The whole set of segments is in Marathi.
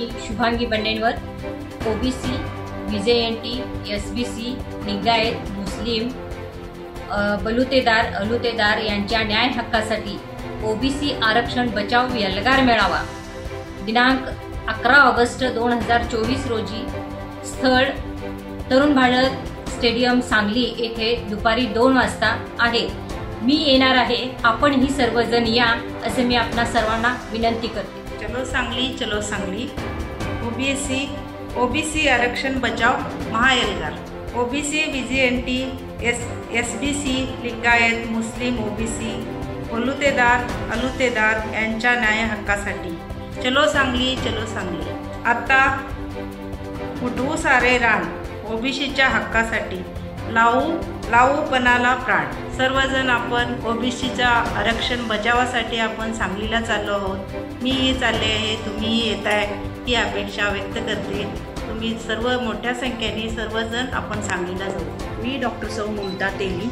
मी Shubhangi Bandenwar OBC, VJNT, SBC, Lingayat, Muslim, बलुतेदार, अलुतेदार यांच्या न्याय हक्कासाठी ओबीसी आरक्षण बचाव एल्गार मेळावा दिनांक 11 ऑगस्ट 2024 रोजी स्थळ तरुण भारत स्टेडियम सांगली येथे दुपारी 2 वाजता आहे। मी येणार आहे, आपणही सर्वजण या असे मी आपणा सर्वांना विनंती करते। चलो सांगली, चलो सांगली। ओबीसी आरक्षण बचाव महाएल्गार, ओबीसी, VJNT, SBC, लिंगायत, मुस्लिम, ओबीसी, बलुतेदार, अलुतेदार यांच्या न्याय हक्कासाठी चलो सांगली, चलो सांगली। आता उठवू सारे रान ओबीसीच्या हक्कासाठी, लावू पणाला प्राण। सर्वजण आपण ओबीसीच्या आरक्षण बचावासाठी आपण सांगलीला चाललो आहोत। मीही चालले आहे, तुम्हीही येत आहे ही अपेक्षा व्यक्त करते। तुम्ही सर्व मोठ्या संख्येने सर्वजण आपण सांगलीला जाऊ। मी डॉक्टर सौ ममता तेली।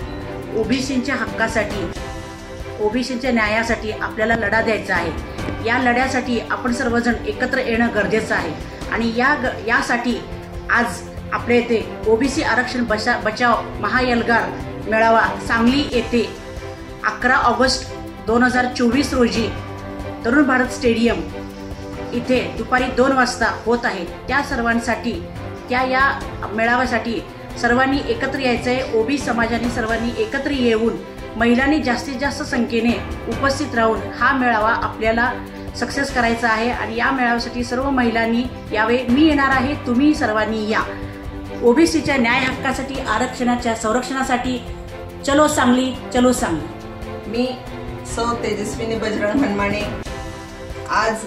ओबीसीच्या हक्कासाठी, ओबीसीच्या न्यायासाठी आपल्याला लढा द्यायचा आहे। या लढ्यासाठी आपण सर्वजण एकत्र येणं गरजेचं आहे आणि यासाठी आज आपल्या येथे ओबीसी आरक्षण बचाव महाएल्गार मेळावा सांगली येथे 11 ऑगस्ट 2024 रोजी तरुण भारत स्टेडियम इथे दुपारी 2 वाजता होत आहे। त्या सर्वांसाठी या मेळाव्यासाठी सर्वांनी एकत्र यायचं आहे। ओबीसी समाजाने सर्वांनी एकत्र येऊन महिलांनी जास्तीत जास्त संख्येने उपस्थित राहून हा मेळावा आपल्याला सक्सेस करायचा आहे आणि या मेळाव्यासाठी सर्व महिलांनी यावे। मी येणार आहे, तुम्ही सर्वांनी या। ओबीसीच्या न्याय हक्कासाठी, आरक्षणाच्या संरक्षणासाठी चलो सांगली, चलो सांगली। मी सौ तेजस्विनी बजरंग हनमाने आज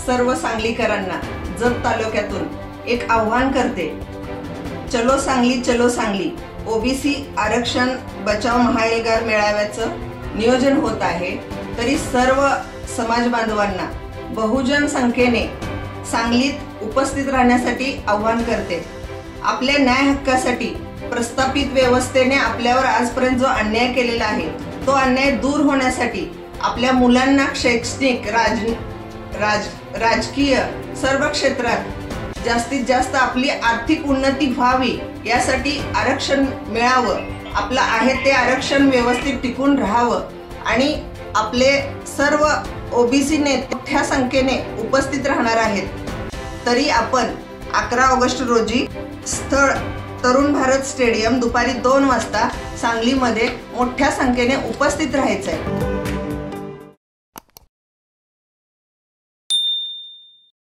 सर्व सांगलीकरांना जत तालुक्यातून एक आव्हान करते। चलो सांगली, चलो सांगली। ओबीसी आरक्षण बचाव महाएल्गार मेळाव्याचं नियोजन होत आहे, तरी सर्व समाज बांधवांना बहुजन संख्येने सांगलीत उपस्थित राहण्यासाठी आव्हान करते। आपल्या न्याय हक्कासाठी प्रस्थापित व्यवस्थेने आपल्यावर आजपर्यंत जो अन्याय केलेला आहे तो अन्याय दूर होण्यासाठी आपल्या मुलांना शैक्षणिक, राजकीय सर्व क्षेत्रात जास्तीत जास्त आपली आर्थिक उन्नती व्हावी यासाठी आरक्षण मिळावं, आपलं आहे ते आरक्षण व्यवस्थित टिकून राहावं आणि आपले सर्व ओबीसी नेते मोठ्या संख्येने उपस्थित राहणार आहेत। तरी आपण 11 ऑगस्ट रोजी स्थळ तरुण भारत स्टेडियम दुपारी 2 वाजता सांगलीमध्ये मोठ्या संख्येने उपस्थित राहायचं आहे।